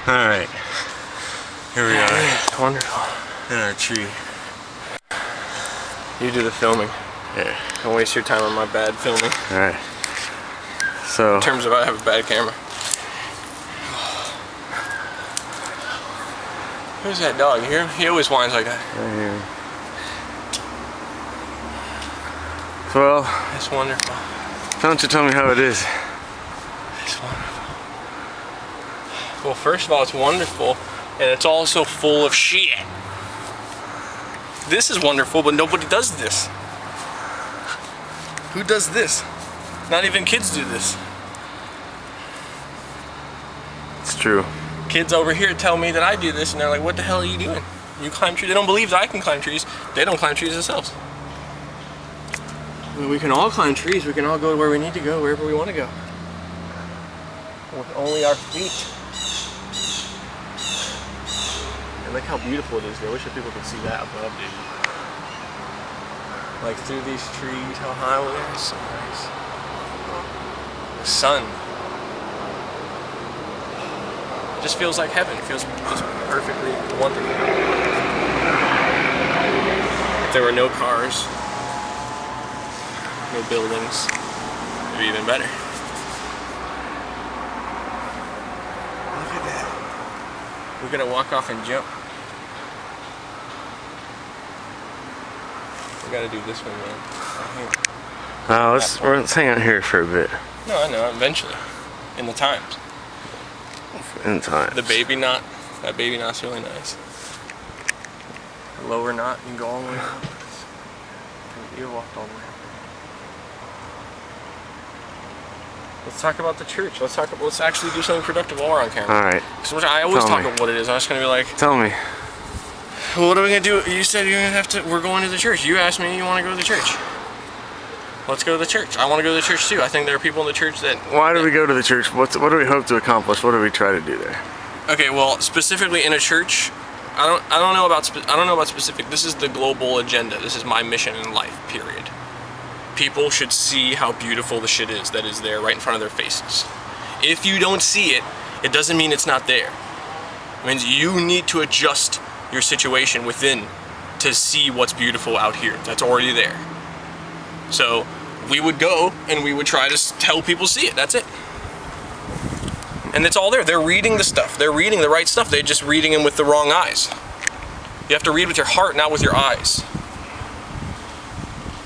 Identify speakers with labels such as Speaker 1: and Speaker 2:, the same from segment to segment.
Speaker 1: Alright. Here we are.
Speaker 2: It's wonderful.
Speaker 1: In our tree.
Speaker 2: You do the filming.
Speaker 1: Yeah.
Speaker 2: Don't waste your time on my bad filming.
Speaker 1: Alright. So.
Speaker 2: In terms of I have a bad camera. Who's that dog? You hear him? He always whines like that.
Speaker 1: I hear him. Well.
Speaker 2: That's wonderful.
Speaker 1: Why don't you tell me how it is?
Speaker 2: It's wonderful. Well, first of all, it's wonderful, and it's also full of shit. This is wonderful, but nobody does this. Who does this? Not even kids do this.
Speaker 1: It's true.
Speaker 2: Kids over here tell me that I do this, and they're like, what the hell are you doing? You climb trees? They don't believe that I can climb trees. They don't climb trees themselves. I mean, we can all climb trees. We can all go where we need to go, wherever we want to go. With only our feet. And look how beautiful it is, dude. I wish that people could see that above, dude. Like through these trees, how high over there. It's so nice. The sun. It just feels like heaven. It feels just perfectly wonderful. If there were no cars, no buildings, it'd be even better. Look at that. We're gonna walk off and jump. We gotta do this one, man. Right here.
Speaker 1: Let's hang out here for a bit.
Speaker 2: No, I know, eventually. In the times.
Speaker 1: In time.
Speaker 2: The baby knot. That baby knot's really nice. The lower knot, you can go all the way up. You walked all the way up. Let's talk about the church. Let's actually do something productive while we're on camera.
Speaker 1: Alright.
Speaker 2: I always talk about what it is. I'm just gonna be like,
Speaker 1: tell me.
Speaker 2: well, what are we gonna do? You said you're gonna have to. We're going to the church. You asked me you want to go to the church. Let's go to the church. I want to go to the church too. I think there are people in the church that.
Speaker 1: Why do we go to the church? What do we hope to accomplish? What do we try to do there?
Speaker 2: Okay, well, specifically in a church, I don't know about specific. This is the global agenda. This is my mission in life. Period. People should see how beautiful the shit is that is there right in front of their faces. If you don't see it, it doesn't mean it's not there. It means you need to adjust your situation within to see what's beautiful out here. That's already there. So we would go and we would try to tell people see it. That's it. And it's all there. They're reading the stuff. They're reading the right stuff. They're just reading them with the wrong eyes. You have to read with your heart, not with your eyes.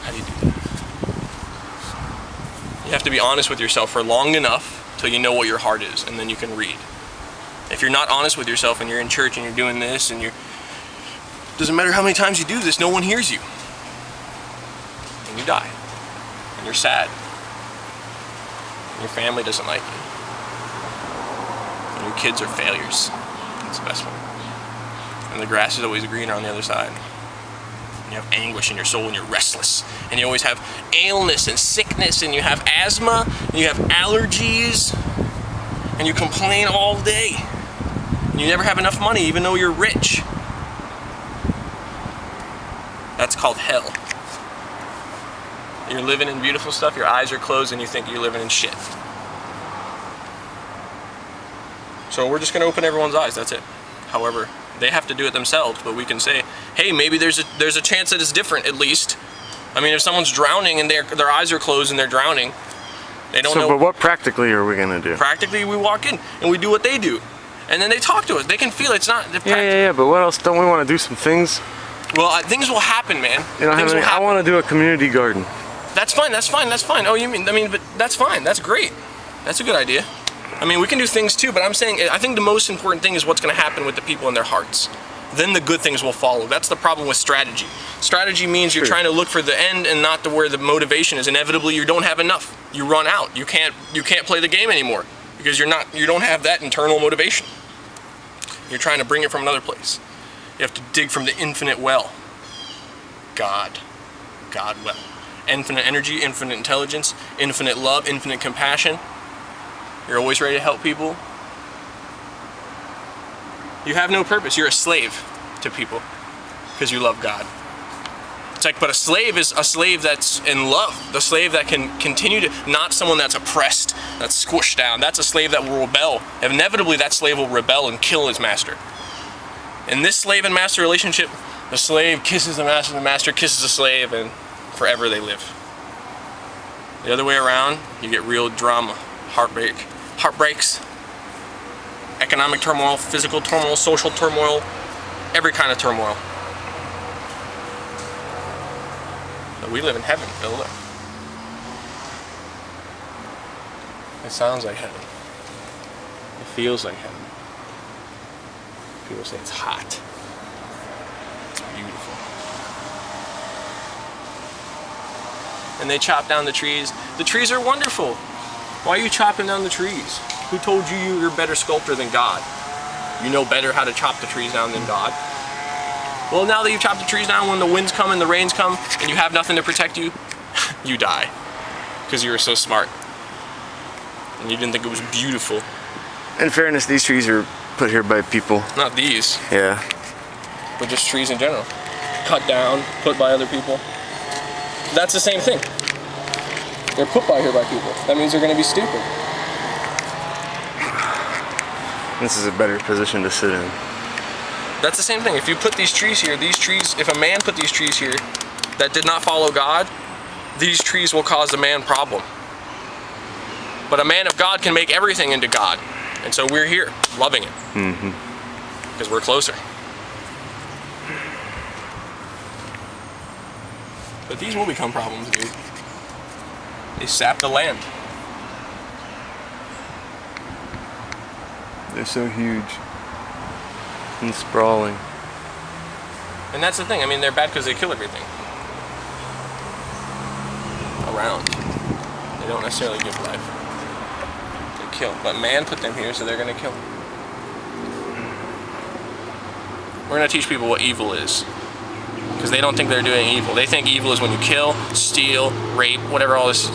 Speaker 2: How do you do that? You have to be honest with yourself for long enough till you know what your heart is, and then you can read. If you're not honest with yourself and you're in church and you're doing this and doesn't matter how many times you do this, no one hears you. And you die. And you're sad. And your family doesn't like you. And your kids are failures. That's the best one. And the grass is always greener on the other side. And you have anguish in your soul and you're restless. And you always have illness and sickness and you have asthma and you have allergies and you complain all day. And you never have enough money even though you're rich. That's called hell. You're living in beautiful stuff, your eyes are closed and you think you're living in shit. So we're just gonna open everyone's eyes, that's it. However, they have to do it themselves, but we can say, hey, maybe there's a chance that it's different at least. I mean, if someone's drowning and their eyes are closed and they're drowning, they don't know.
Speaker 1: But what practically are we gonna do?
Speaker 2: Practically, we walk in and we do what they do. And then they talk to us. They can feel it's not.
Speaker 1: Yeah, but what else? Don't we want to do some things?
Speaker 2: Well, things will happen, man.
Speaker 1: I want to do a community garden.
Speaker 2: That's fine, that's fine, that's fine. Oh, but that's fine, that's great. That's a good idea. I mean, we can do things too, but I'm saying, I think the most important thing is what's gonna happen with the people in their hearts. Then the good things will follow. That's the problem with strategy. Strategy means you're trying to look for the end and not to where the motivation is. Inevitably, you don't have enough. You run out. You can't play the game anymore because you don't have that internal motivation. You're trying to bring it from another place. You have to dig from the infinite well. God well. Infinite energy, infinite intelligence, infinite love, infinite compassion. You're always ready to help people. You have no purpose. You're a slave to people because you love God. It's like, but a slave is a slave that's in love. The slave that can continue to, not someone that's oppressed, that's squished down. That's a slave that will rebel. Inevitably, that slave will rebel and kill his master. In this slave and master relationship, the slave kisses the master kisses the slave, and forever they live. The other way around, you get real drama, heartbreaks, economic turmoil, physical turmoil, social turmoil, every kind of turmoil. But we live in heaven, Phil. It sounds like heaven. It feels like heaven. People say it's hot. It's beautiful. And they chop down the trees. The trees are wonderful. Why are you chopping down the trees? Who told you you're a better sculptor than God? You know better how to chop the trees down than God. Well, now that you've chopped the trees down, when the winds come and the rains come and you have nothing to protect you, you die. Because you were so smart. And you didn't think it was beautiful.
Speaker 1: In fairness, these trees are put here by people.
Speaker 2: Not these.
Speaker 1: Yeah.
Speaker 2: But just trees in general. Cut down, put by other people. That's the same thing. They're put by here by people. That means they're going to be stupid.
Speaker 1: This is a better position to sit in.
Speaker 2: That's the same thing. If you put these trees here, if a man put these trees here that did not follow God, these trees will cause a man problem. But a man of God can make everything into God. And so we're here, loving it. Because we're closer. But these will become problems, dude. They sap the land.
Speaker 1: They're so huge and sprawling.
Speaker 2: And that's the thing. I mean, they're bad because they kill everything around. They don't necessarily give life. They kill. But man put them here, so they're going to kill. We're going to teach people what evil is. Because they don't think they're doing evil. They think evil is when you kill, steal, rape, whatever all this.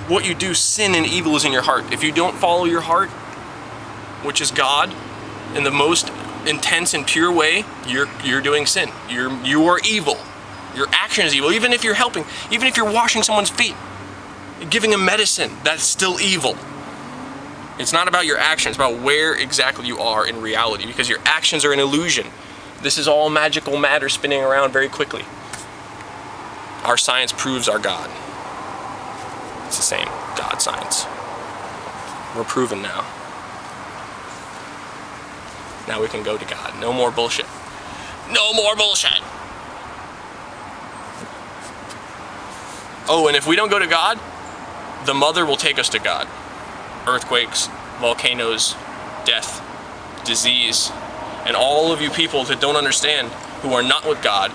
Speaker 2: What you do, sin and evil is in your heart. If you don't follow your heart, which is God, in the most intense and pure way, you're doing sin. You are evil. Your action is evil. Even if you're helping, even if you're washing someone's feet, giving them medicine, that's still evil. It's not about your actions, it's about where exactly you are in reality, because your actions are an illusion. This is all magical matter spinning around very quickly. Our science proves our God. It's the same, God science. We're proven now. Now we can go to God. No more bullshit. No more bullshit! Oh, and if we don't go to God, the mother will take us to God. Earthquakes, volcanoes, death, disease, and all of you people that don't understand, who are not with God,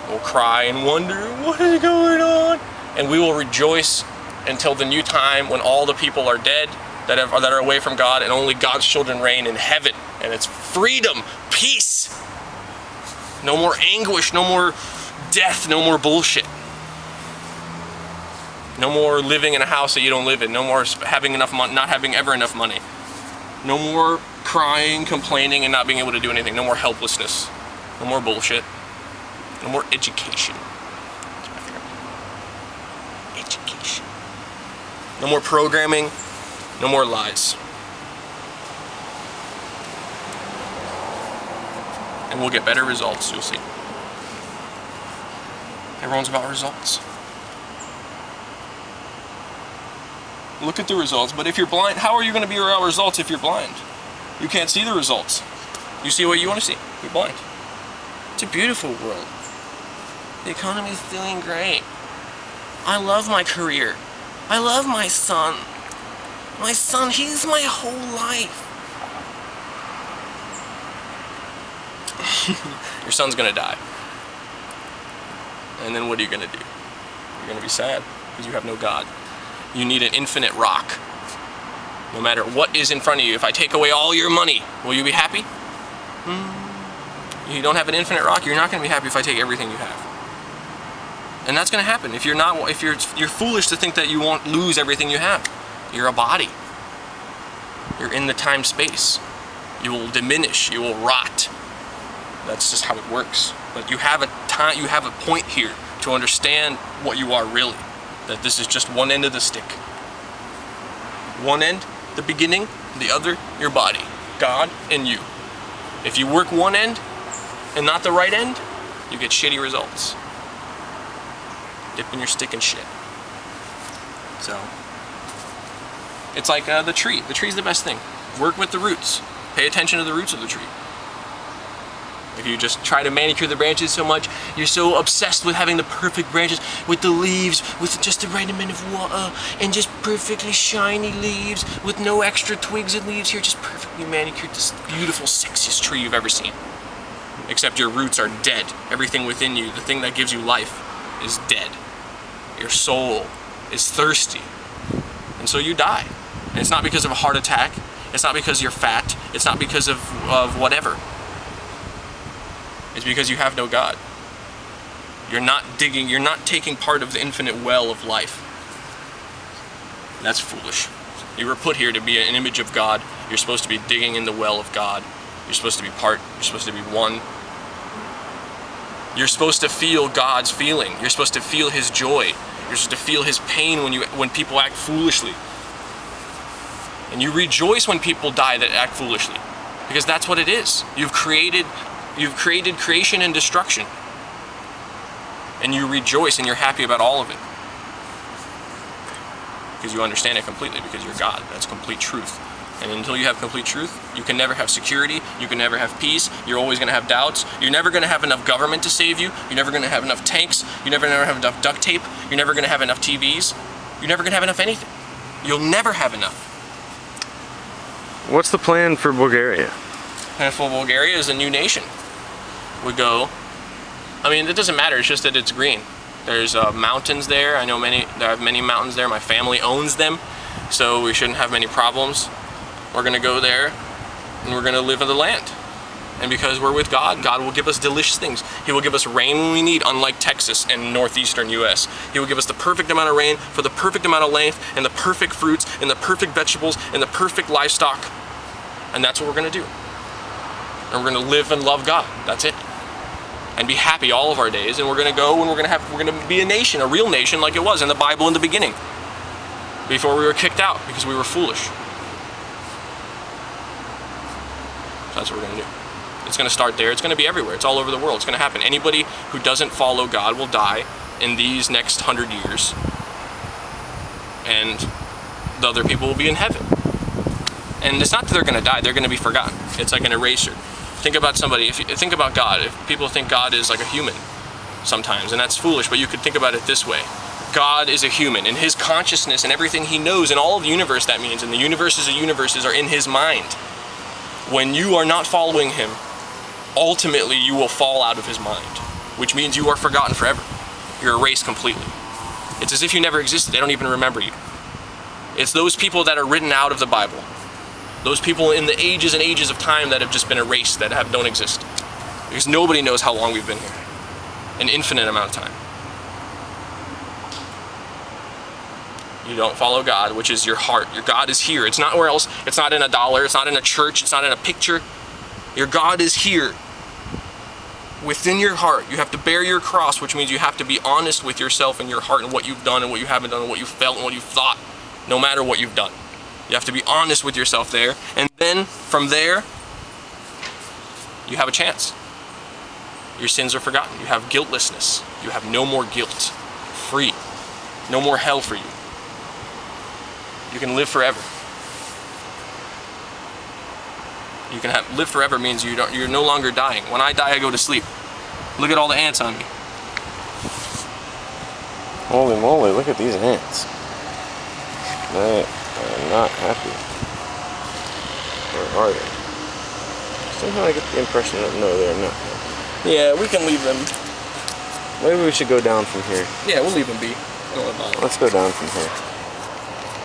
Speaker 2: will cry and wonder, what is going on? And we will rejoice until the new time when all the people are dead that are away from God, and only God's children reign in heaven. And it's freedom, peace. No more anguish, no more death, no more bullshit. No more living in a house that you don't live in. No more having enough money, not having ever enough money. No more crying, complaining, and not being able to do anything. No more helplessness. No more bullshit. No more education. Education. No more programming. No more lies. And we'll get better results, you'll see. Everyone's about results. Look at the results, but if you're blind, how are you going to be around results if you're blind? You can't see the results. You see what you want to see. You're blind. It's a beautiful world. The economy is doing great. I love my career. I love my son. My son, he's my whole life. Your son's gonna die. And then what are you gonna do? You're gonna be sad because you have no God. You need an infinite rock. No matter what is in front of you, if I take away all your money, will you be happy? You don't have an infinite rock, you're not gonna be happy if I take everything you have. And that's gonna happen. If you're foolish to think that you won't lose everything you have. You're a body. You're in the time-space. You will diminish, you will rot. That's just how it works. But you have a point here to understand what you are really. That this is just one end of the stick. One end, the beginning, the other, your body, God and you. If you work one end and not the right end, you get shitty results. Dipping your stick in shit. So, it's like the tree. The tree's the best thing. Work with the roots. Pay attention to the roots of the tree. If you just try to manicure the branches so much, you're so obsessed with having the perfect branches, with the leaves, with just the right amount of water, and just perfectly shiny leaves, with no extra twigs and leaves here, just perfectly manicured, this beautiful, sexiest tree you've ever seen. Except your roots are dead. Everything within you, the thing that gives you life, is dead. Your soul is thirsty. And so you die. And it's not because of a heart attack, it's not because you're fat, it's not because of whatever. It's because you have no God. You're not taking part of the infinite well of life. That's foolish. You were put here to be an image of God. You're supposed to be digging in the well of God. You're supposed to be part, you're supposed to be one. You're supposed to feel God's feeling. You're supposed to feel His joy. You're supposed to feel His pain when people act foolishly. And you rejoice when people die that act foolishly. Because that's what it is. You've created creation and destruction. And you rejoice and you're happy about all of it. Because you understand it completely, because you're God. That's complete truth. And until you have complete truth, you can never have security, you can never have peace, you're always going to have doubts, you're never going to have enough government to save you, you're never going to have enough tanks, you're never going to have enough duct tape, you're never going to have enough TVs, you're never going to have enough anything. You'll never have enough.
Speaker 1: What's the plan for Bulgaria?
Speaker 2: And for Bulgaria is a new nation. We go, I mean, it doesn't matter, it's just that it's green. There's mountains there, I know there are many mountains there, my family owns them, so we shouldn't have many problems. We're gonna go there, and we're gonna live in the land. And because we're with God, God will give us delicious things. He will give us rain when we need, unlike Texas and northeastern US. He will give us the perfect amount of rain for the perfect amount of length, and the perfect fruits, and the perfect vegetables, and the perfect livestock. And that's what we're gonna do. And we're gonna live and love God, that's it. And be happy all of our days, and we're gonna go and we're gonna be a nation, a real nation like it was in the Bible in the beginning. Before we were kicked out because we were foolish. So that's what we're gonna do. It's gonna start there, it's gonna be everywhere, it's all over the world, it's gonna happen. Anybody who doesn't follow God will die in these next 100 years. And the other people will be in heaven. And it's not that they're gonna die, they're gonna be forgotten. It's like an eraser. Think about somebody, think about God. If people think God is like a human sometimes, and that's foolish, but you could think about it this way. God is a human, and His consciousness and everything He knows, and all of the universe that means, and the universes of universes are in His mind. When you are not following Him, ultimately you will fall out of His mind, which means you are forgotten forever. You're erased completely. It's as if you never existed, they don't even remember you. It's those people that are written out of the Bible. Those people in the ages and ages of time that have just been erased, that don't exist. Because nobody knows how long we've been here. An infinite amount of time. You don't follow God, which is your heart. Your God is here. It's not where else. It's not in a dollar. It's not in a church. It's not in a picture. Your God is here. Within your heart. You have to bear your cross, which means you have to be honest with yourself and your heart and what you've done and what you haven't done and what you felt and what you thought, no matter what you've done. You have to be honest with yourself there, and then from there, you have a chance. Your sins are forgotten. You have guiltlessness. You have no more guilt. Free. No more hell for you. You can live forever. You can live forever means you're no longer dying. When I die, I go to sleep. Look at all the ants on me.
Speaker 1: Holy moly, look at these ants. They are not happy. Or are they? Somehow I get the impression that no, they're not happy.
Speaker 2: Yeah, we can leave them.
Speaker 1: Maybe we should go down from here.
Speaker 2: Yeah, we'll leave them be. Don't worry about it.
Speaker 1: Let's go down from here.